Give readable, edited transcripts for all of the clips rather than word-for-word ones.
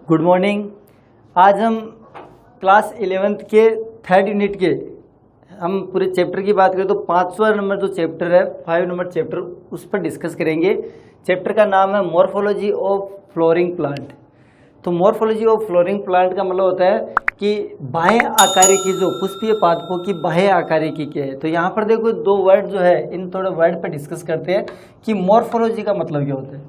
Good morning. आज हम class 11th के थर्ड यूनिट के हम पूरे चैप्टर की बात करें तो 5वां नंबर जो चैप्टर है 5 नंबर चैप्टर उस पर डिस्कस करेंगे। चैप्टर का नाम है मॉर्फोलॉजी ऑफ फ्लोरिंग प्लांट। तो मॉर्फोलॉजी ऑफ फ्लोरिंग प्लांट का मतलब होता है कि बाह्य आकारिकी जो पुष्पीय पादपों की बाह्य आकारिकी क्या है। तो यहाँ पर देखो दो वर्ड जो है इन थोड़े वर्ड पर डिस्कस करते हैं कि मॉर्फोलॉजी का मतलब क्या होता है।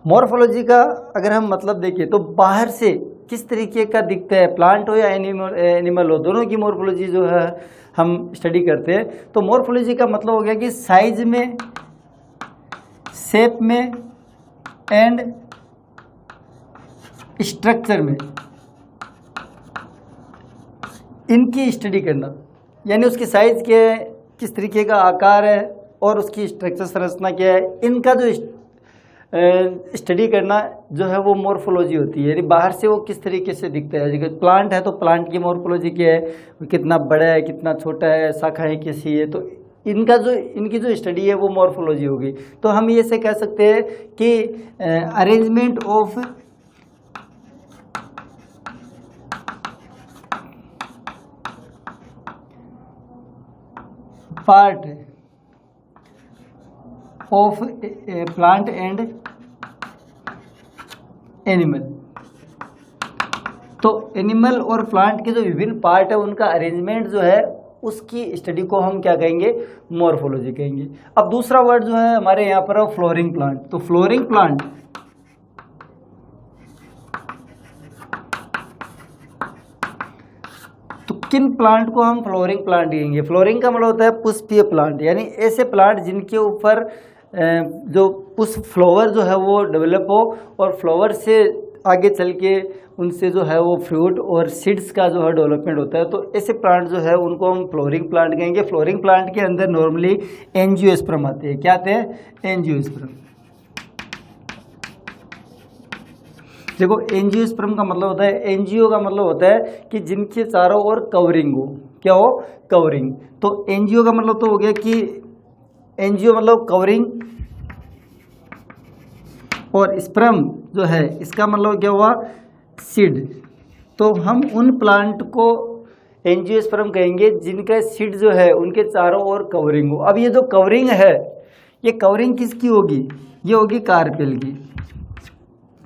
मॉर्फोलॉजी का अगर हम मतलब देखें तो बाहर से किस तरीके का दिखता है, प्लांट हो या एनिमल हो, दोनों की मॉर्फोलॉजी जो है हम स्टडी करते हैं। तो मॉर्फोलॉजी का मतलब हो गया कि साइज में, शेप में एंड स्ट्रक्चर में इनकी स्टडी करना, यानी उसकी साइज क्या है, किस तरीके का आकार है और उसकी स्ट्रक्चर संरचना क्या है, इनका जो स्टडी करना जो है वो मॉर्फोलॉजी होती है। यानी बाहर से वो किस तरीके से दिखता है। जैसे प्लांट है तो प्लांट की मॉर्फोलॉजी क्या है, कितना बड़ा है, कितना छोटा है, शाखाएं कैसी है, तो इनकी जो स्टडी है वो मॉर्फोलॉजी होगी। तो हम ये से कह सकते हैं कि arrangement of part of plant and animal. तो एनिमल और प्लांट के जो विभिन्न पार्ट है उनका अरेंजमेंट जो है उसकी स्टडी को हम क्या कहेंगे, मॉर्फोलॉजी कहेंगे। अब दूसरा वर्ड जो है हमारे यहाँ पर फ्लोरिंग प्लांट। तो फ्लोरिंग प्लांट तो किन प्लांट को हम फ्लोरिंग प्लांट कहेंगे। फ्लोरिंग का मतलब होता है पुष्पीय प्लांट, यानी ऐसे प्लांट जिनके ऊपर जो पुष्प फ्लावर जो है वो डेवलप हो और फ्लावर से आगे चल के उनसे जो है वो फ्रूट और सीड्स का जो है डेवलपमेंट होता है। तो ऐसे प्लांट जो है उनको हम फ्लोरिंग प्लांट कहेंगे। फ्लोरिंग प्लांट के अंदर नॉर्मली एंजियोस्पर्म आते हैं। क्या आते हैं? एंजियोस्पर्म। देखो एंजियोस्पर्म का मतलब होता है, एनजीओ का मतलब होता है कि जिनके चारों ओर कवरिंग हो। क्या हो? कवरिंग। तो एनजीओ का मतलब तो हो गया कि एनजीओ मतलब कवरिंग, और स्पर्म जो है इसका मतलब क्या हुआ, सीड। तो हम उन प्लांट को एंजियोस्पर्म कहेंगे जिनका सीड जो है उनके चारों ओर कवरिंग हो। अब ये जो कवरिंग है, ये कवरिंग किसकी होगी? ये होगी कार्पेल की।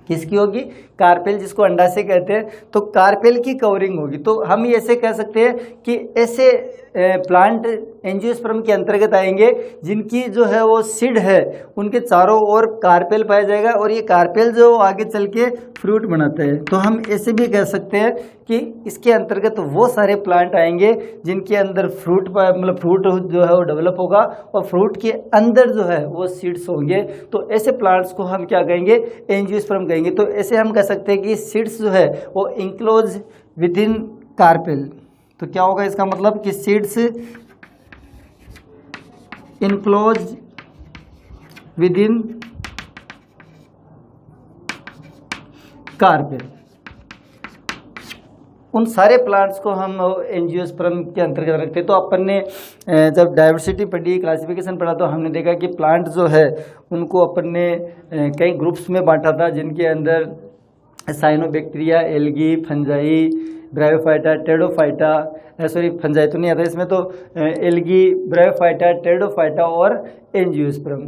किसकी होगी? कार्पेल, जिसको अंडाशय कहते हैं। तो कार्पेल की कवरिंग होगी। तो हम ऐसे कह सकते हैं कि ऐसे प्लांट एंजियोस्पर्म के अंतर्गत आएंगे जिनकी जो है वो सीड है उनके चारों ओर कार्पेल पाया जाएगा और ये कार्पेल जो आगे चल के फ्रूट बनाता है। तो हम ऐसे भी कह सकते हैं कि इसके अंतर्गत वो सारे प्लांट आएंगे जिनके अंदर फ्रूट मतलब फ्रूट जो है वो डेवलप होगा और फ्रूट के अंदर जो है वो सीड्स होंगे। तो ऐसे प्लांट्स को हम क्या कहेंगे? एंजियोस्पर्म कहेंगे। तो ऐसे हम कह सकते हैं कि सीड्स जो है वो इंक्लोज विद इन कार्पेल। तो क्या होगा इसका मतलब कि seeds enclose with in carpel. उन सारे प्लांट्स को हम एंजियोस्पर्म के अंतर्गत रखते हैं। तो अपन ने जब डाइवर्सिटी पढ़ी, क्लासिफिकेशन पढ़ा, तो हमने देखा कि प्लांट जो है उनको अपन ने कई ग्रुप्स में बांटा था, जिनके अंदर cyanobacteria, algae, fungi, bryophyta, pteridophyta, sorry fungi तो नहीं आता इसमें, तो एल्गी, ब्रायोफाइटा, टेरिडोफाइटा और एंजियोस्पर्म,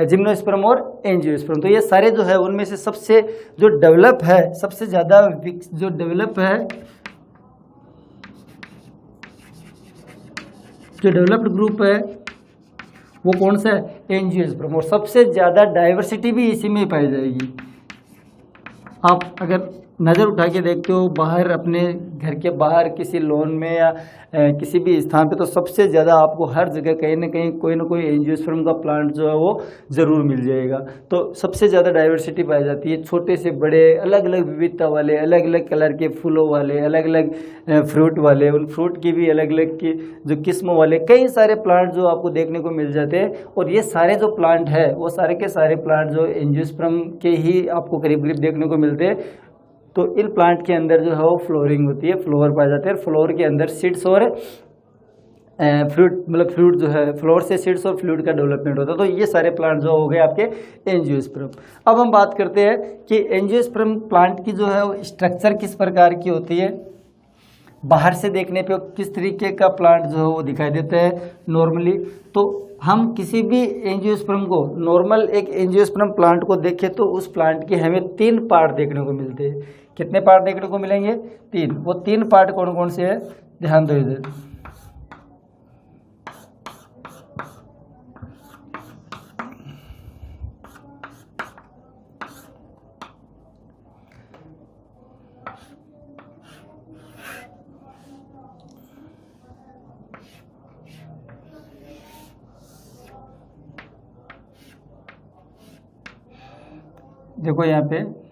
जिम्नोस्पर्म और एंजियोस्पर्म। तो ये सारे जो है उनमें से सबसे जो डेवलप है, सबसे ज़्यादा जो डेवलप है, जो डेवलप्ड ग्रुप है वो कौन सा है? एंजियोस्पर्म। और सबसे ज़्यादा डाइवर्सिटी भी इसी में पाई जाएगी। आप अगर नज़र उठा के देखते हो बाहर, अपने घर के बाहर किसी लॉन में या किसी भी स्थान पे, तो सबसे ज़्यादा आपको हर जगह कहीं ना कहीं कोई ना कोई एंजियोस्पर्म का प्लांट जो है वो ज़रूर मिल जाएगा। तो सबसे ज़्यादा डाइवर्सिटी पाई जाती है, छोटे से बड़े, अलग अलग विविधता वाले, अलग अलग कलर के फूलों वाले, अलग अलग फ्रूट वाले, उन फ्रूट की भी अलग अलग की जो किस्मों वाले कई सारे प्लांट जो आपको देखने को मिल जाते हैं। और ये सारे जो प्लांट है वो सारे के सारे प्लांट जो एंजियोस्पर्म के ही आपको करीब करीब देखने को मिलते हैं। तो इन प्लांट के अंदर जो है वो फ्लोरिंग होती है, फ्लोवर पाए जाते हैं। फ्लोवर के अंदर सीड्स और फ्लूइड, मतलब फ्लूइड जो है फ्लोर से सीड्स और फ्लूइड का डेवलपमेंट होता है। तो ये सारे प्लांट जो हो गए आपके एंजियोस्पर्म। अब हम बात करते हैं कि एंजियोस्पर्म प्लांट की जो है स्ट्रक्चर किस प्रकार की होती है। बाहर से देखने पे किस तरीके का प्लांट जो है वो दिखाई देता है नॉर्मली। तो हम किसी भी एंजियोस्पर्म को, नॉर्मल एक एंजियोस्पर्म प्लांट को देखें तो उस प्लांट के हमें 3 पार्ट देखने को मिलते हैं। कितने पार्ट देखने को मिलेंगे? 3। वो 3 पार्ट कौन कौन से है, ध्यान दो इधर। देखो यहाँ पे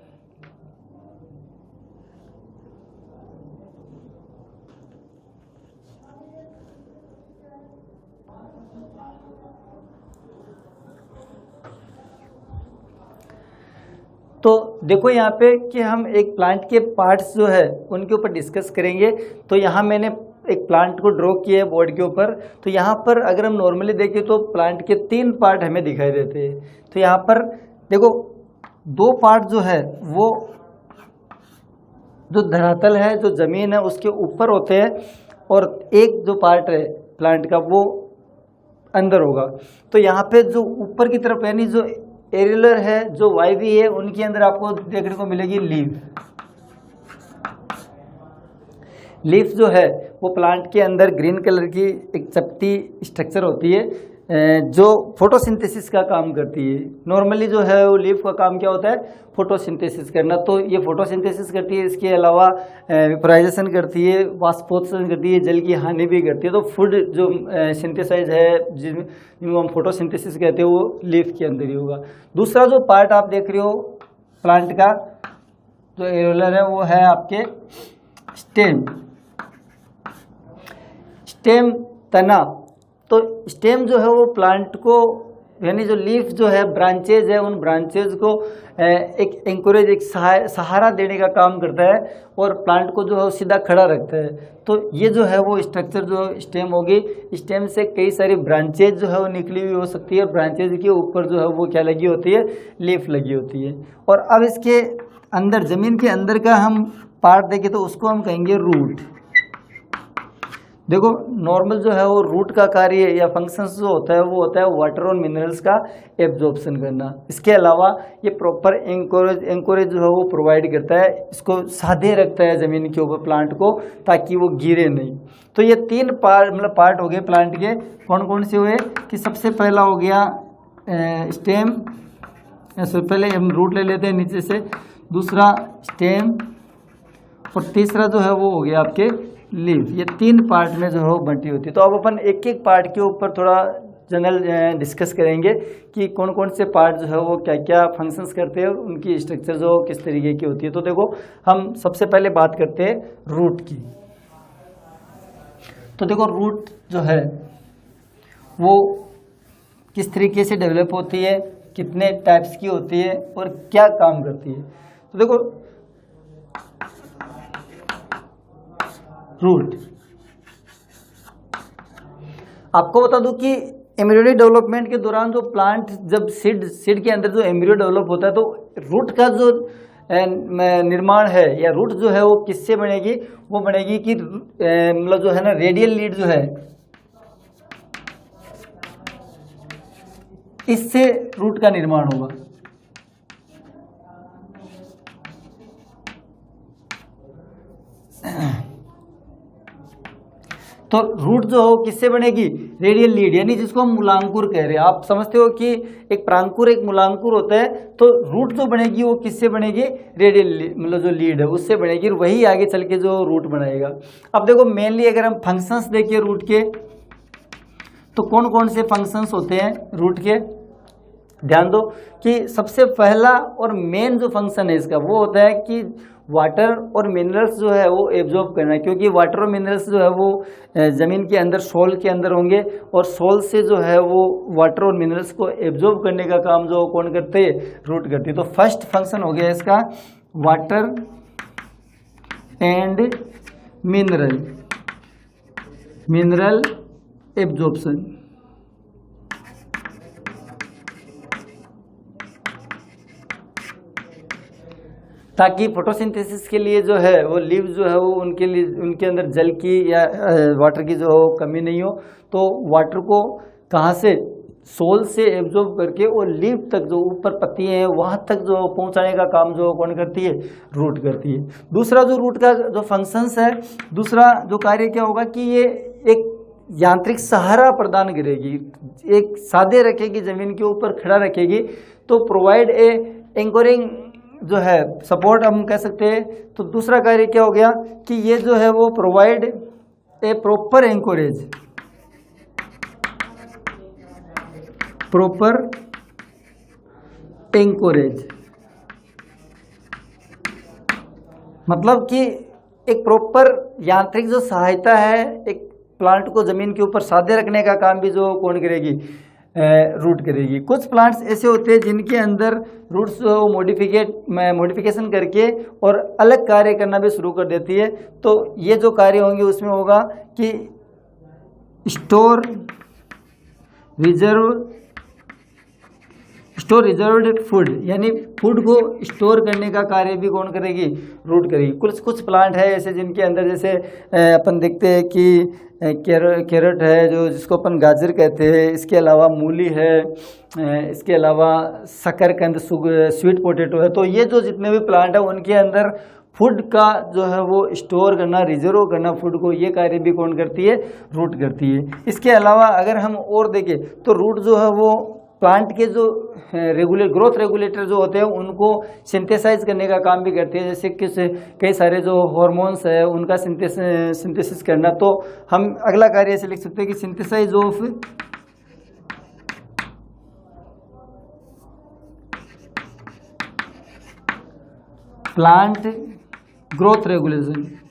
तो देखो यहाँ पे कि हम एक प्लांट के पार्ट्स जो है उनके ऊपर डिस्कस करेंगे। तो यहाँ मैंने एक प्लांट को ड्रॉ किया है बोर्ड के ऊपर। तो यहाँ पर अगर हम नॉर्मली देखें तो प्लांट के 3 पार्ट हमें दिखाई देते हैं। तो यहाँ पर देखो 2 पार्ट जो है वो जो धरातल है, जो ज़मीन है उसके ऊपर होते हैं, और एक जो पार्ट है प्लांट का वो अंदर होगा। तो यहाँ पे जो ऊपर की तरफ यानी जो एरियुलर है, जो वायवी है, उनके अंदर आपको देखने को मिलेगी लीफ। लीफ जो है वो प्लांट के अंदर ग्रीन कलर की एक चपटी स्ट्रक्चर होती है जो फोटोसिंथेसिस का काम करती है। नॉर्मली जो है वो लीफ का काम क्या होता है, फोटोसिंथेसिस करना। तो ये फोटोसिंथेसिस करती है, इसके अलावा वेपराइजेशन करती है, वाष्पोत्सर्जन करती है, जल की हानि भी करती है। तो फूड जो सिंथेसाइज है, जिनको हम फोटोसिंथेसिस कहते हैं, वो लीफ के अंदर ही होगा। दूसरा जो पार्ट आप देख रहे हो प्लांट का जो एरियुलर है वो है आपके स्टेम। स्टेम तना। तो स्टेम जो है वो प्लांट को यानी जो लीफ जो है, ब्रांचेज है, उन ब्रांचेज को एक एंकरेज, एक सहारा देने का काम करता है और प्लांट को जो है वो सीधा खड़ा रखता है। तो ये जो है वो स्ट्रक्चर जो स्टेम होगी, स्टेम से कई सारी ब्रांचेज जो है वो निकली हुई हो सकती है और ब्रांचेज के ऊपर जो है वो क्या लगी होती है, लीफ लगी होती है। और अब इसके अंदर, ज़मीन के अंदर का हम पार्ट देखें तो उसको हम कहेंगे रूट। देखो नॉर्मल जो है वो रूट का कार्य या फंक्शंस जो होता है वो होता है वाटर और मिनरल्स का एब्जॉर्प्शन करना। इसके अलावा ये प्रॉपर एंकोरेज जो है वो प्रोवाइड करता है, इसको साधे रखता है ज़मीन के ऊपर प्लांट को, ताकि वो गिरे नहीं। तो ये 3 पार्ट हो गए प्लांट के। कौन कौन से हुए कि सबसे पहला हो गया स्टेम, पहले हम रूट ले लेते हैं नीचे से, दूसरा स्टेम, और तीसरा जो है वो हो गया आपके लीफ। ये 3 पार्ट में जो है वो बंटी होती है। तो अब अपन एक एक पार्ट के ऊपर थोड़ा जनरल डिस्कस करेंगे कि कौन कौन से पार्ट जो है वो क्या क्या फंक्शंस करते हैं और उनकी स्ट्रक्चर जो किस तरीके की होती है। तो देखो हम सबसे पहले बात करते हैं रूट की। तो देखो रूट जो है वो किस तरीके से डेवलप होती है, कितने टाइप्स की होती है और क्या काम करती है। तो देखो रूट, आपको बता दूं कि एम्ब्रियोनिक डेवलपमेंट के दौरान जो प्लांट जब सीड के अंदर जो एम्ब्रियो डेवलप होता है तो रूट का जो निर्माण है या रूट जो है वो किससे बनेगी, वो बनेगी कि मतलब जो है ना रेडियल लीड जो है इससे रूट का निर्माण होगा। तो रूट जो हो किससे बनेगी, रेडियल लीड, यानी जिसको हम मूलांकुर कह रहे हैं। आप समझते हो कि एक प्रांकुर एक मूलांकुर होता है, तो रूट जो बनेगी वो किससे बनेगी, रेडियल मतलब जो लीड है उससे बनेगी, और वही आगे चल के जो रूट बनाएगा। अब देखो मेनली अगर हम फंक्शंस देखिए रूट के, तो कौन कौन से फंक्शंस होते हैं रूट के, ध्यान दो कि सबसे पहला और मेन जो फंक्शन है इसका वो होता है कि वाटर और मिनरल्स जो है वो एब्जॉर्ब करना है। क्योंकि वाटर और मिनरल्स जो है वो ज़मीन के अंदर सोल के अंदर होंगे और सोल से जो है वो वाटर और मिनरल्स को एब्जॉर्ब करने का काम जो कौन करते हैं, रूट करती है। तो फर्स्ट फंक्शन हो गया इसका वाटर एंड मिनरल एब्जॉर्प्शन। ताकि फोटोसिंथेसिस के लिए जो है वो लीव जो है वो उनके लिए उनके अंदर जल की या वाटर की जो कमी नहीं हो, तो वाटर को कहाँ से सोल से एब्जॉर्ब करके और लीव तक जो ऊपर पत्तियां हैं वहाँ तक जो पहुँचाने का काम जो कौन करती है, रूट करती है। दूसरा जो रूट का जो फंक्शंस है, दूसरा जो कार्य क्या होगा कि ये एक यांत्रिक सहारा प्रदान करेगी, एक सादे रखेगी, ज़मीन के ऊपर खड़ा रखेगी, तो प्रोवाइड ए एंकरिंग जो है सपोर्ट हम कह सकते हैं। तो दूसरा कार्य क्या हो गया कि ये जो है वो provide a proper anchorage, proper anchorage मतलब कि एक प्रॉपर यांत्रिक जो सहायता है एक प्लांट को ज़मीन के ऊपर सादे रखने का काम भी जो कौन करेगी, रूट करेगी। कुछ प्लांट्स ऐसे होते हैं जिनके अंदर रूट्स मॉडिफिकेशन करके और अलग कार्य करना भी शुरू कर देती है। तो ये जो कार्य होंगे उसमें होगा कि स्टोर रिजर्व्ड फूड, यानी फूड को स्टोर करने का कार्य भी कौन करेगी, रूट करेगी। कुछ प्लांट है ऐसे जिनके अंदर जैसे अपन देखते हैं कि कैरेट है जो जिसको अपन गाजर कहते हैं, इसके अलावा मूली है, इसके अलावा शकरकंद स्वीट पोटैटो है। तो ये जो जितने भी प्लांट है उनके अंदर फूड का जो है वो स्टोर करना, रिजर्व करना फूड को, ये कार्य भी कौन करती है, रूट करती है। इसके अलावा अगर हम और देखें तो रूट जो है वो प्लांट के जो ग्रोथ रेगुलेटर जो होते हैं उनको सिंथेसाइज करने का काम भी करती है। जैसे कि कई सारे जो हार्मोन्स है उनका सिंथेसिस करना। तो हम अगला कार्य ऐसे लिख सकते हैं कि synthesise of plant growth regulator.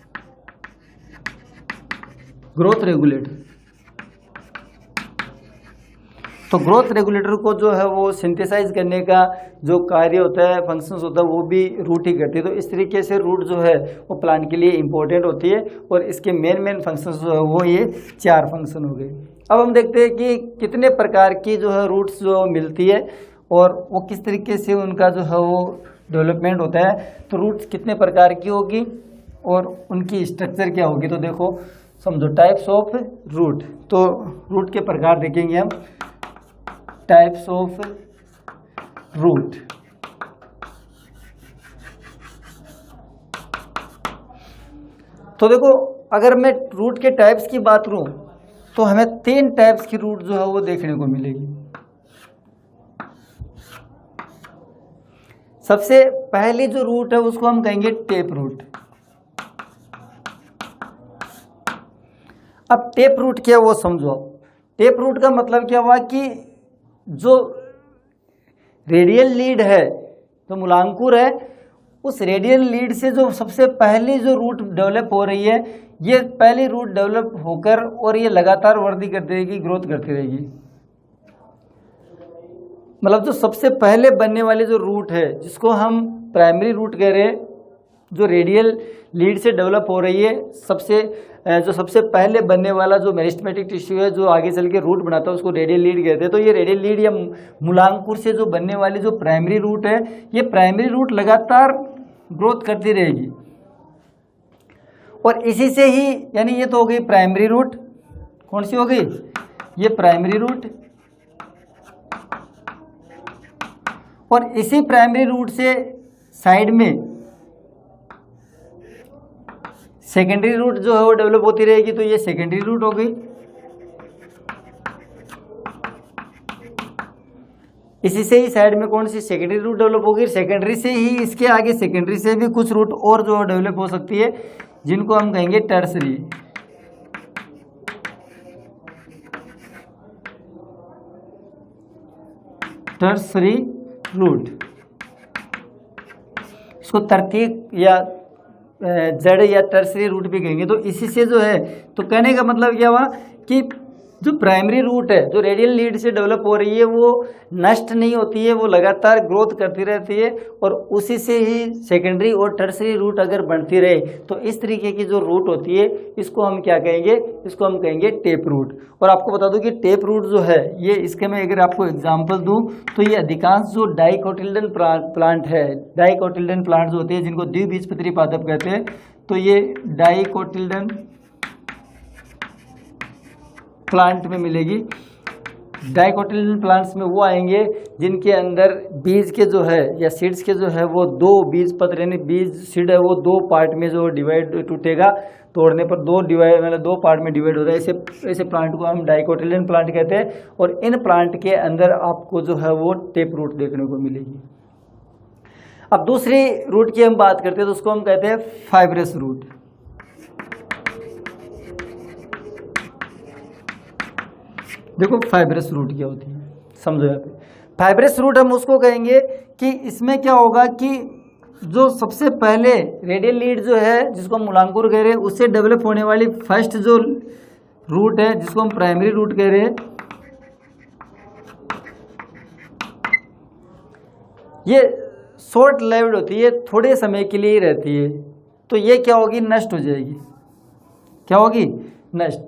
तो ग्रोथ रेगुलेटर को जो है वो सिंथेसाइज करने का जो कार्य होता है, फंक्शंस होता है, वो भी रूट ही करती है। तो इस तरीके से रूट जो है वो प्लांट के लिए इम्पोर्टेंट होती है और इसके मेन फंक्शंस जो है वो ये 4 फंक्शन हो गए। अब हम देखते हैं कि कितने प्रकार की जो है रूट्स जो मिलती है और वो किस तरीके से उनका जो है वो डेवलपमेंट होता है। तो रूट्स कितने प्रकार की होगी और उनकी स्ट्रक्चर क्या होगी। तो देखो समझो टाइप्स ऑफ रूट। तो रूट के प्रकार देखेंगे हम, टाइप्स ऑफ रूट। तो देखो अगर मैं रूट के टाइप्स की बात करूं तो हमें 3 टाइप्स की रूट जो है वो देखने को मिलेगी। सबसे पहली जो रूट है उसको हम कहेंगे टेप रूट। अब टेप रूट क्या है वो समझो। टेप रूट का मतलब क्या हुआ कि जो रेडियल लीड है, जो मूलांकुर है, उस रेडियल लीड से जो सबसे पहली जो रूट डेवलप हो रही है, ये पहली रूट डेवलप होकर और ये लगातार वृद्धि करती रहेगी, ग्रोथ करती रहेगी। मतलब जो सबसे पहले बनने वाली जो रूट है जिसको हम प्राइमरी रूट कह रहे हैं, जो रेडियल लीड से डेवलप हो रही है, सबसे पहले बनने वाला जो मेरिस्टेमेटिक टिश्यू है जो आगे चल के रूट बनाता है उसको रेडियल लीड कहते हैं। तो ये रेडियल लीड या मूलांकुर से जो बनने वाली जो प्राइमरी रूट है, ये प्राइमरी रूट लगातार ग्रोथ करती रहेगी और इसी से ही, यानी ये तो हो गई प्राइमरी रूट। कौन सी हो गई, ये प्राइमरी रूट। और इसी प्राइमरी रूट से साइड में सेकेंडरी रूट जो है वो डेवलप होती रहेगी। तो ये सेकेंडरी रूट हो गई। इसी से ही साइड में कौन सी सेकेंडरी रूट डेवलप होगी। सेकेंडरी से ही इसके आगे सेकेंडरी से भी कुछ रूट और जो डेवलप हो सकती है जिनको हम कहेंगे टर्सरी। टर्सरी रूट, इसको तरतीब या जड़ या टर्सरी रूट भी कहेंगे। तो इसी से जो है, तो कहने का मतलब क्या हुआ कि जो प्राइमरी रूट है, जो रेडियल लीड से डेवलप हो रही है, वो नष्ट नहीं होती है, वो लगातार ग्रोथ करती रहती है और उसी से ही सेकेंडरी और टर्सरी रूट अगर बढ़ती रहे तो इस तरीके की जो रूट होती है इसको हम क्या कहेंगे, इसको हम कहेंगे टेप रूट। और आपको बता दूं कि टेप रूट जो है ये, इसके मैं अगर आपको एग्जांपल दूं तो ये अधिकांश जो डाइकोटिल्डन प्लांट है, डाइकोटिल्डन प्लांट जो होते हैं जिनको द्विबीजपत्री पादप कहते हैं, तो ये डाइकोटिल्डन प्लांट में मिलेगी। डाइकोटिल्डन प्लांट्स में वो आएंगे जिनके अंदर बीज के जो है या सीड्स के जो है वो दो बीज पत्र यानी बीज सीड है वो दो पार्ट में जो डिवाइड टूटेगा, तोड़ने पर दो पार्ट में डिवाइड होता है। ऐसे प्लांट को हम डाइकोटिल्डन प्लांट कहते हैं और इन प्लांट के अंदर आपको जो है वो टेप रूट देखने को मिलेगी। अब दूसरी रूट की हम बात करते हैं तो उसको हम कहते हैं फाइब्रस रूट। देखो फाइब्रस रूट क्या होती है समझो। यहाँ पे फाइब्रस रूट हम उसको कहेंगे कि इसमें क्या होगा कि जो सबसे पहले रेडियल लीड जो है जिसको हम मूलांकुर कह रहे हैं उससे डेवलप होने वाली फर्स्ट जो रूट है जिसको हम प्राइमरी रूट कह रहे हैं, ये शॉर्ट लाइव्ड होती है, थोड़े समय के लिए ही रहती है। तो ये क्या होगी, नष्ट हो जाएगी। क्या होगी, नष्ट।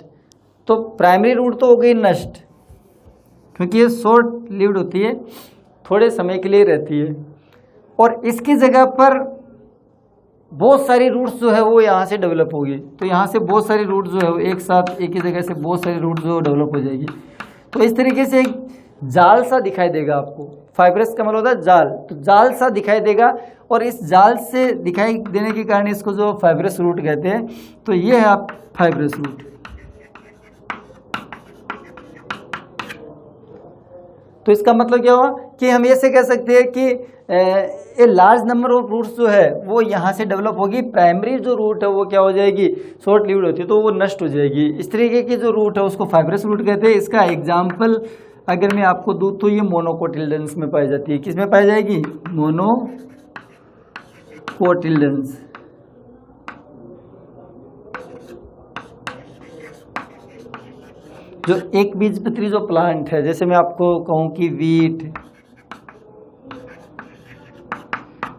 तो प्राइमरी रूट तो हो गई नष्ट क्योंकि ये शॉर्ट लिव्ड होती है, थोड़े समय के लिए रहती है और इसकी जगह पर बहुत सारी रूट्स जो है वो यहाँ से डेवलप होगी। तो यहाँ से बहुत सारी रूट जो है वो एक साथ एक ही जगह से बहुत सारी रूट जो डेवलप हो जाएगी। तो इस तरीके से एक जाल सा दिखाई देगा आपको। फाइब्रस का मतलब होता है जाल, तो जाल सा दिखाई देगा और इस जाल से दिखाई देने के कारण इसको जो फाइब्रस रूट कहते हैं। तो ये है आप फाइब्रस रूट। तो इसका मतलब क्या हुआ कि हम ऐसे कह सकते हैं कि a large number of roots जो है वो यहाँ से डेवलप होगी। प्राइमरी जो रूट है वो क्या हो जाएगी, शॉर्ट लिव्ड होती है तो वो नष्ट हो जाएगी। इस तरीके की जो रूट है उसको फाइब्रस रूट कहते हैं। इसका एग्जाम्पल अगर मैं आपको दूं तो ये मोनोकोटिल्डन्स में पाई जाती है। किस में पाई जाएगी, मोनोकोटिल्डन्स। जो एक बीजपत्री जो प्लांट है, जैसे मैं आपको कहूँ कि वीट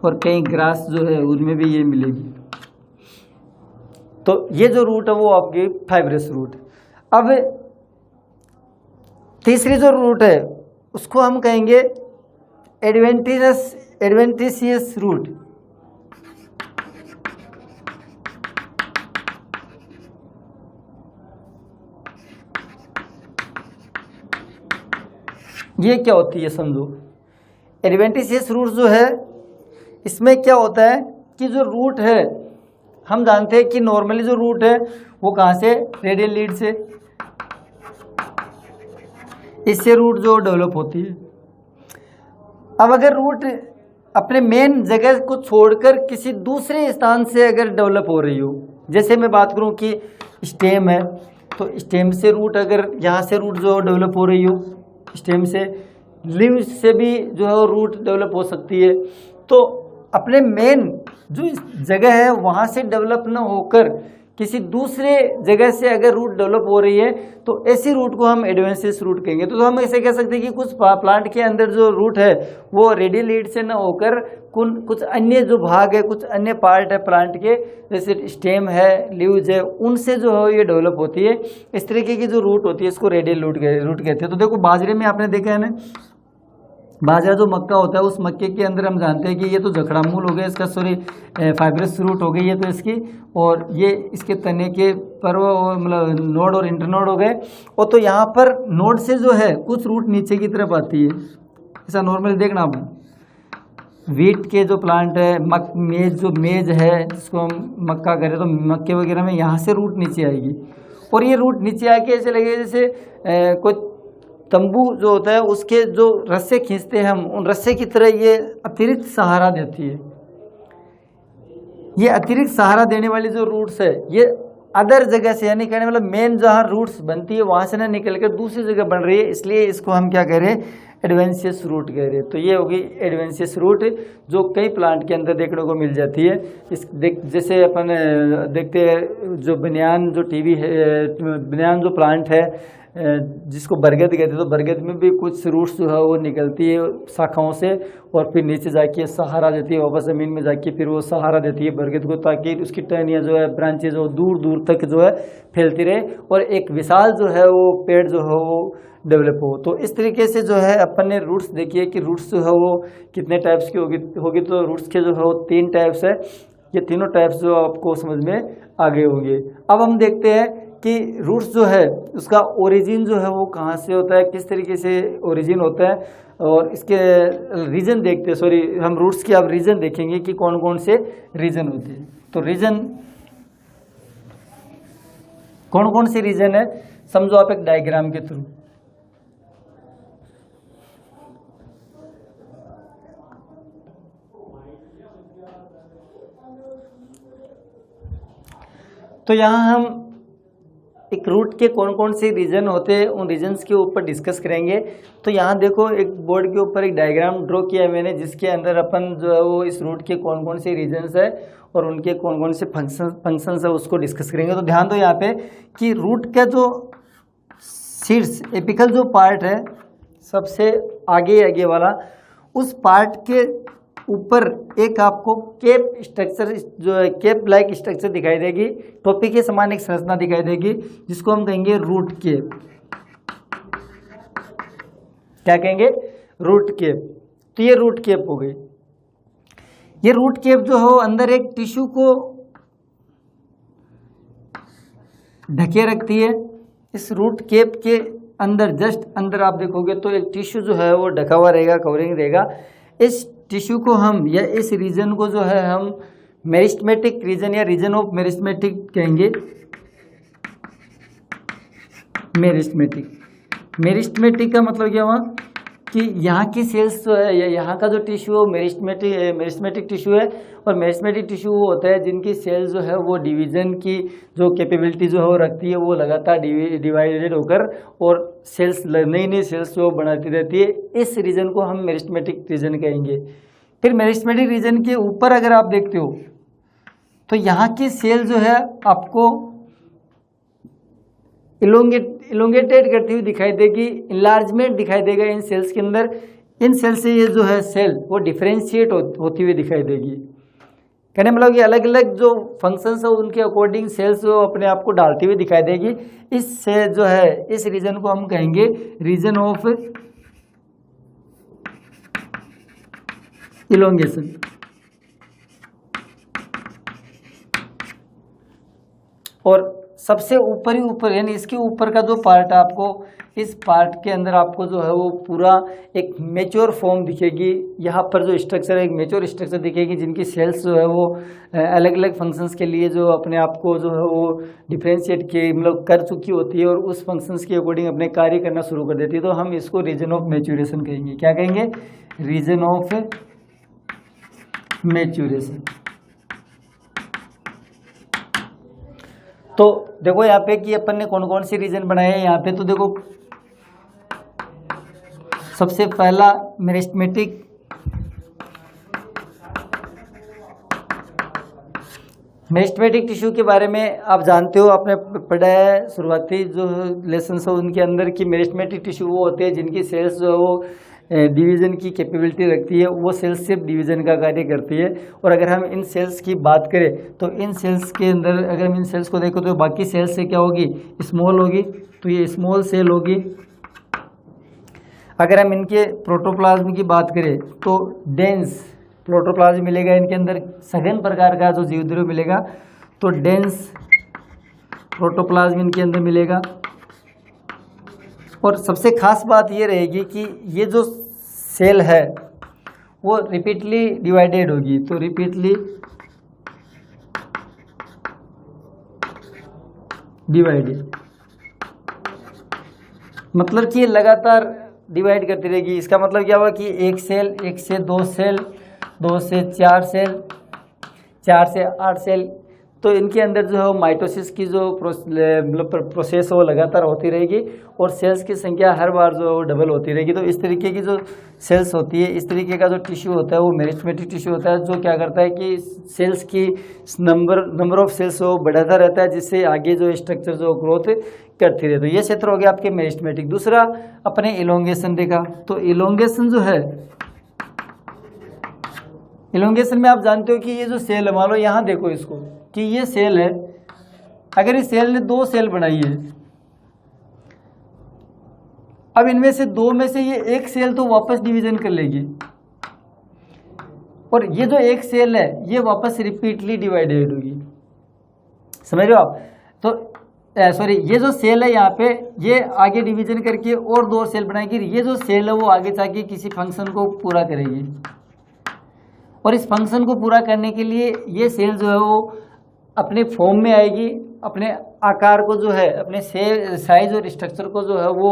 और कई ग्रास जो है उनमें भी ये मिलेगी। तो ये जो रूट है वो आपकी फाइब्रस रूट। अब तीसरी जो रूट है उसको हम कहेंगे एडवेंटिशियस रूट। ये क्या होती है समझो। एडवेंटिशियस रूट जो है इसमें क्या होता है कि जो रूट है हम जानते हैं कि नॉर्मली जो रूट है वो कहाँ से, रेडियल लीड से, इससे रूट जो डेवलप होती है। अब अगर रूट अपने मेन जगह को छोड़कर किसी दूसरे स्थान से अगर डेवलप हो रही हो, जैसे मैं बात करूं कि स्टेम है तो स्टेम से रूट अगर यहाँ से रूट जो डेवलप हो रही हो, स्टेम से, लीव से भी जो है रूट डेवलप हो सकती है। तो अपने मेन जो जगह है वहाँ से डेवलप न होकर किसी दूसरे जगह से अगर रूट डेवलप हो रही है तो ऐसी रूट को हम एडवेंटिशियस रूट कहेंगे। तो हम ऐसे कह सकते हैं कि कुछ प्लांट के अंदर जो रूट है वो रेडियल लीड से न होकर कुछ अन्य जो भाग है, कुछ अन्य पार्ट है प्लांट के, जैसे स्टेम है, लीव्स है, उनसे जो है ये डेवलप होती है। इस तरीके की जो रूट होती है इसको रेडियल रूट कहते हैं। तो देखो बाजरे में आपने देखा है ना, बाजरा जो मक्का होता है उस मक्के के अंदर हम जानते हैं कि ये तो जखड़ा मूल हो गया इसका, सॉरी फाइब्रस रूट हो गई ये तो इसकी, और ये इसके तने के पर्व मतलब नोड और इंटरनोड हो गए। और तो यहाँ पर नोड से जो है कुछ रूट नीचे की तरफ आती है। ऐसा नॉर्मली देखना आप वीट के जो प्लांट है, मेज है जिसको हम मक्का करें तो मक्के वगैरह में यहाँ से रूट नीचे आएगी और ये रूट नीचे आके ऐसे लगे जैसे कोई तंबू जो होता है उसके जो रस्से खींचते हैं हम, उन रस्से की तरह ये अतिरिक्त सहारा देती है। ये अतिरिक्त सहारा देने वाली जो रूट्स है ये अदर जगह से, यानी कहने मतलब मेन जहाँ रूट्स बनती है वहाँ से ना निकल कर दूसरी जगह बन रही है, इसलिए इसको हम क्या कह रहे हैं, एडवेंटिशियस रूट कह रहे हैं। तो ये होगी एडवेंटिशियस रूट जो कई प्लांट के अंदर देखने को मिल जाती है। जैसे अपन देखते हैं जो बनियान जो टीवी है, बनियान जो प्लांट है जिसको बरगद कहते हैं, तो बरगद में भी कुछ रूट्स जो है वो निकलती है शाखाओं से और फिर नीचे जाके सहारा देती है, वापस ज़मीन में जाके फिर वो सहारा देती है बरगद को, ताकि उसकी टहनियाँ जो है ब्रांचेज जो दूर दूर तक जो है फैलती रहे और एक विशाल जो है वो पेड़ जो है वो डेवलप हो। तो इस तरीके से जो है अपन ने रूट्स देखिए कि रूट्स जो है वो कितने टाइप्स की होगी। तो रूट्स के जो है वो 3 टाइप्स है। ये तीनों टाइप्स जो आपको समझ में आ गए होंगे। अब हम देखते हैं कि रूट्स जो है उसका ओरिजिन जो है वो कहाँ से होता है, किस तरीके से ओरिजिन होता है, और इसके रीजन देखते हैं। सॉरी, हम रूट्स की अब रीजन देखेंगे कि कौन कौन से रीजन होते हैं। तो रीजन कौन कौन से रीजन है समझो आप एक डायग्राम के थ्रू। तो यहाँ हम एक रूट के कौन कौन से रीजन होते हैं उन रीजन्स के ऊपर डिस्कस करेंगे। तो यहाँ देखो एक बोर्ड के ऊपर एक डायग्राम ड्रॉ किया है मैंने, जिसके अंदर अपन जो है वो इस रूट के कौन कौन से रीजन्स है और उनके कौन कौन से फंक्शंस है उसको डिस्कस करेंगे। तो ध्यान दो यहाँ पे कि रूट का जो शीर्ष एपिकल जो पार्ट है सबसे आगे वाला, उस पार्ट के ऊपर एक आपको केप स्ट्रक्चर जो है केप लाइक स्ट्रक्चर दिखाई देगी, टोपी के समान एक संरचना दिखाई देगी, जिसको हम कहेंगे रूट केप। क्या कहेंगे? Root cap. तो ये रूट केप हो गई। ये रूट केप जो हो अंदर एक टिश्यू को ढके रखती है। इस रूट केप के अंदर जस्ट अंदर आप देखोगे तो एक टिश्यू जो है वो ढका हुआ रहेगा, कवरिंग रहेगा। इस टिश्यू को हम या इस रीजन को जो है हम मेरिस्टेमेटिक रीजन या रीजन ऑफ मेरिस्टेमेटिक कहेंगे। मेरिस्टेमेटिक का मतलब क्या हुआ कि यहाँ की सेल्स जो है या यहाँ का जो टिश्यू है वो मेरिस्टेमेटिक टिश्यू है। और मेरिस्टेमेटिक टिश्यू वो होता है जिनकी सेल्स जो है वो डिवीजन की जो कैपेबिलिटी जो है वो रखती है, वो लगातार डिवाइडेड होकर और सेल्स नई नई सेल्स जो बनाती रहती है। इस रीजन को हम मेरिस्टेमेटिक रीजन कहेंगे। फिर मेरिस्टेमेटिक रीजन के ऊपर अगर आप देखते हो तो यहाँ की सेल जो है आपको इलोंगेटेड करती हुई दिखाई देगी, इनलार्जमेंट दिखाई देगा इन सेल्स के अंदर। इन सेल से ये जो है सेल वो डिफरेंशिएट होती हुई दिखाई देगी। कहने मतलब कि अलग अलग जो फंक्शंस है उनके अकॉर्डिंग सेल्स जो अपने आप को डालती हुई दिखाई देगी। इससे जो है इस रीजन को हम कहेंगे रीजन ऑफ इलोंगेशन। और सबसे ऊपर यानी इसके ऊपर का जो पार्ट है आपको, इस पार्ट के अंदर आपको जो है वो पूरा एक मैच्योर फॉर्म दिखेगी। यहाँ पर जो स्ट्रक्चर है एक मैच्योर स्ट्रक्चर दिखेगी, जिनकी सेल्स जो है वो अलग अलग फंक्शंस के लिए जो अपने आप को जो है वो डिफरेंशिएट किए मतलब कर चुकी होती है और उस फंक्शंस के अकॉर्डिंग अपने कार्य करना शुरू कर देती है। तो हम इसको रीजन ऑफ मैच्योरेशन कहेंगे। क्या कहेंगे? Region of maturation. तो देखो यहाँ पे कि अपन ने कौन कौन सी रीजन बनाए हैं यहाँ पे। तो देखो सबसे पहला मेरिस्टेमेटिक, मेरिस्टेमेटिक टिश्यू के बारे में आप जानते हो, आपने पढ़ा है शुरुआती जो लेसन है उनके अंदर की मेरिस्टेमेटिक टिश्यू वो होते हैं जिनकी सेल्स जो है वो डिवीज़न की कैपेबिलिटी रखती है। वो सेल्स सिर्फ डिवीज़न का कार्य करती है। और अगर हम इन सेल्स की बात करें तो इन सेल्स के अंदर अगर हम इन सेल्स को देखो तो बाकी सेल्स से क्या होगी? स्मॉल होगी। तो ये स्मॉल सेल होगी। अगर हम इनके प्रोटोप्लाज्म की बात करें तो डेंस प्रोटोप्लाज्म मिलेगा इनके अंदर, सघन प्रकार का जो जीवद्रव्य मिलेगा। तो डेंस प्रोटोप्लाज्म इनके अंदर मिलेगा। और सबसे खास बात ये रहेगी कि ये जो सेल है वो रिपीटली डिवाइडेड होगी। तो रिपीटली डिवाइडेड मतलब कि ये लगातार डिवाइड करती रहेगी। इसका मतलब क्या हुआ कि एक सेल, एक से 2 सेल, 2 से 4 सेल, 4 से 8 सेल। तो इनके अंदर जो है वो माइटोसिस की जो मतलब प्रोसेस है वो लगातार होती रहेगी और सेल्स की संख्या हर बार जो है वो डबल होती रहेगी। तो इस तरीके की जो सेल्स होती है, इस तरीके का जो टिश्यू होता है वो मेरिस्टेमेटिक टिश्यू होता है, जो क्या करता है कि सेल्स की नंबर ऑफ सेल्स वो बढ़ाता रहता है, जिससे आगे जो स्ट्रक्चर जो ग्रोथ करती रहती है। तो ये क्षेत्र हो गया आपके मेरिस्टेमेटिक। दूसरा अपने इलोंगेशन देखा, तो इलोंगेशन जो है, इलोंगेशन में आप जानते हो कि ये जो सेल है, मान लो यहाँ देखो इसको कि ये सेल है, अगर इस सेल ने 2 सेल बनाई है, अब इनमें से 2 में से ये एक सेल तो वापस डिवीजन कर लेगी और ये जो एक सेल है ये वापस रिपीटली डिवाइडेड होगी। समझ रहे हो आप? तो सॉरी, ये जो सेल है यहाँ पे ये आगे डिवीजन करके और 2 सेल बनाएगी। ये जो सेल है वो आगे जाके किसी फंक्शन को पूरा करेगी और इस फंक्शन को पूरा करने के लिए ये सेल जो है वो अपने फॉर्म में आएगी, अपने आकार को जो है, अपने साइज और स्ट्रक्चर को जो है वो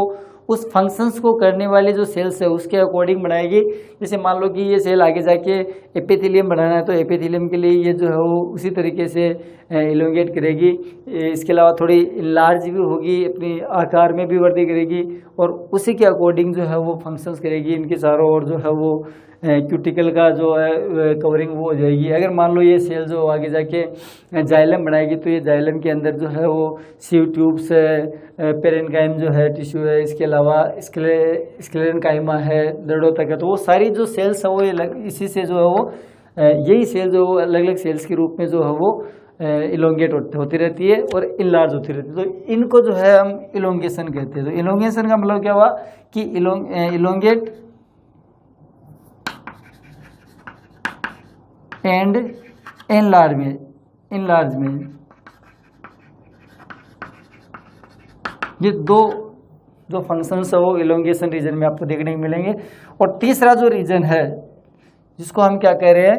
उस फंक्शंस को करने वाले जो सेल्स है उसके अकॉर्डिंग बनाएगी। जैसे मान लो कि ये सेल आगे जाके एपिथेलियम बनाना है, तो एपिथेलियम के लिए ये जो है वो उसी तरीके से इलोंगेट करेगी। इसके अलावा थोड़ी लार्ज भी होगी, अपनी आकार में भी वृद्धि करेगी और उसी के अकॉर्डिंग जो है वो फंक्शंस करेगी। इनके चारों ओर जो है वो क्यूटिकल का जो है कवरिंग वो हो जाएगी। अगर मान लो ये सेल जो आगे जाके जाइलम बनाएगी, तो ये जाइलम के अंदर जो है वो सीव ट्यूब्स है, पेरेन्काइम जो है टिश्यू है, इसके अलावा स्क्लेरेन्काइमा है, दृढ़ोतक है। तो वो सारी जो सेल्स है वो इसी से जो है वो यही सेल जो अलग अलग सेल्स के रूप में जो है वो इलोंगेट होती रहती है और इनलार्ज होती रहती है। तो इनको जो है हम इलोंगेशन कहते हैं। तो इलोंगेशन का मतलब क्या हुआ कि इलोंगेट एंड इनलार्जमेंट, ये 2 जो फंक्शंस है वो इलोंगेशन रीजन में आपको देखने को मिलेंगे। और तीसरा जो रीजन है जिसको हम क्या कह रहे हैं,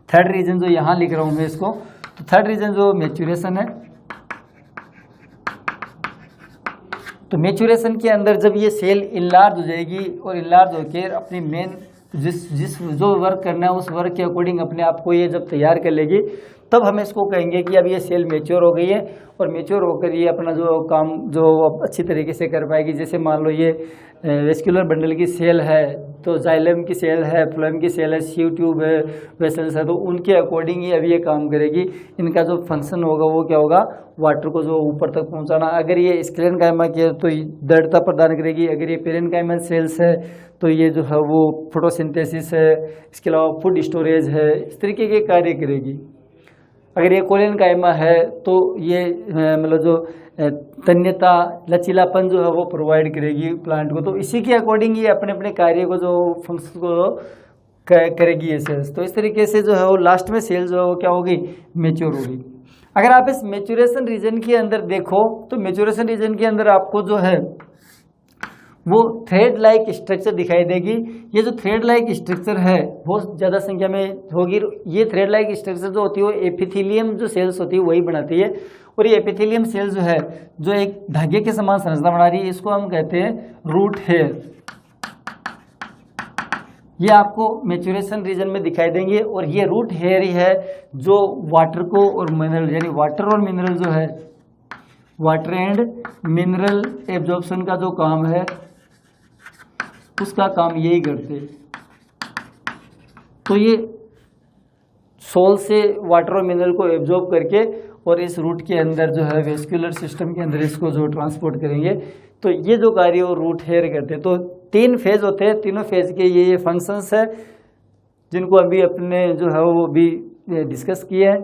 थर्ड रीजन जो यहाँ लिख रहा हूँ मैं इसको, तो थर्ड रीजन जो मैच्योरेशन है। तो मैच्योरेशन के अंदर जब ये सेल इनलार्ज हो जाएगी और इनलार्ज होकर अपनी मेन जिस जो वर्क करना है उस वर्क के अकॉर्डिंग अपने आप को ये जब तैयार कर लेगी, तब हम इसको कहेंगे कि अब ये सेल मैच्योर हो गई है और मैच्योर होकर ये अपना जो काम जो अच्छी तरीके से कर पाएगी। जैसे मान लो ये वेस्कुलर बंडल की सेल है, तो जाइलम की सेल है, फ्लोएम की सेल है, सीव ट्यूब है, वेसल्स है, तो उनके अकॉर्डिंग ही अभी ये काम करेगी। इनका जो फंक्शन होगा वो क्या होगा, वाटर को जो ऊपर तक पहुंचाना। अगर ये स्क्लेरेन्काइमा की है तो दृढ़ता प्रदान करेगी, अगर ये पेरेन्काइमल सेल्स है तो ये जो है वो फोटोसिंथेसिस है, इसके अलावा फूड स्टोरेज है, इस तरीके के कार्य करेगी। अगर ये कोलेनकाइमा है तो ये मतलब जो तन्यता लचीलापन जो है वो प्रोवाइड करेगी प्लांट को। तो इसी के अकॉर्डिंग ये अपने अपने कार्य को जो फंक्शन को करेगी ये सेल्स। तो इस तरीके से जो है वो लास्ट में सेल जो है वो क्या होगी, मैच्योर होगी। अगर आप इस मैच्योरेशन रीजन के अंदर देखो तो मैच्योरेशन रीजन के अंदर आपको जो है वो थ्रेड लाइक स्ट्रक्चर दिखाई देगी। ये जो थ्रेड लाइक स्ट्रक्चर है बहुत ज़्यादा संख्या में होगी। ये थ्रेड लाइक स्ट्रक्चर जो होती है वो एपिथेलियम जो सेल्स होती है वही बनाती है। और ये एपिथेलियम सेल्स जो है जो एक धागे के समान संरचना बना रही है, इसको हम कहते हैं रूट हेयर। ये आपको मैच्योरेशन रीजन में दिखाई देंगे और ये रूट हेयर ही है जो वाटर को और मिनरल, यानी वाटर और मिनरल जो है, वाटर एंड मिनरल एब्जॉर्प्शन का जो काम है उसका काम यही करते। तो ये सोल से वाटर और मिनरल को एब्जॉर्ब करके और इस रूट के अंदर जो है वेस्कुलर सिस्टम के अंदर इसको जो ट्रांसपोर्ट करेंगे। तो ये जो कार्य वो रूट हेयर करते हैं। तो 3 फेज होते हैं, तीनों फेज के ये फंक्शंस है जिनको अभी अपने जो है वो भी डिस्कस किए हैं।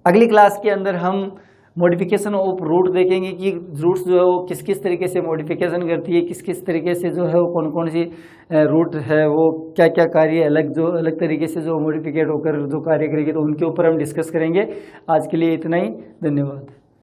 अगली क्लास के अंदर हम मॉडिफिकेशन ऑफ रूट देखेंगे कि रूट्स जो है वो किस किस तरीके से मॉडिफिकेशन करती है, किस किस तरीके से जो है वो कौन कौन सी रूट है वो क्या क्या कार्य अलग तरीके से जो मॉडिफिकेट होकर जो कार्य करेगी, तो उनके ऊपर हम डिस्कस करेंगे। आज के लिए इतना ही, धन्यवाद।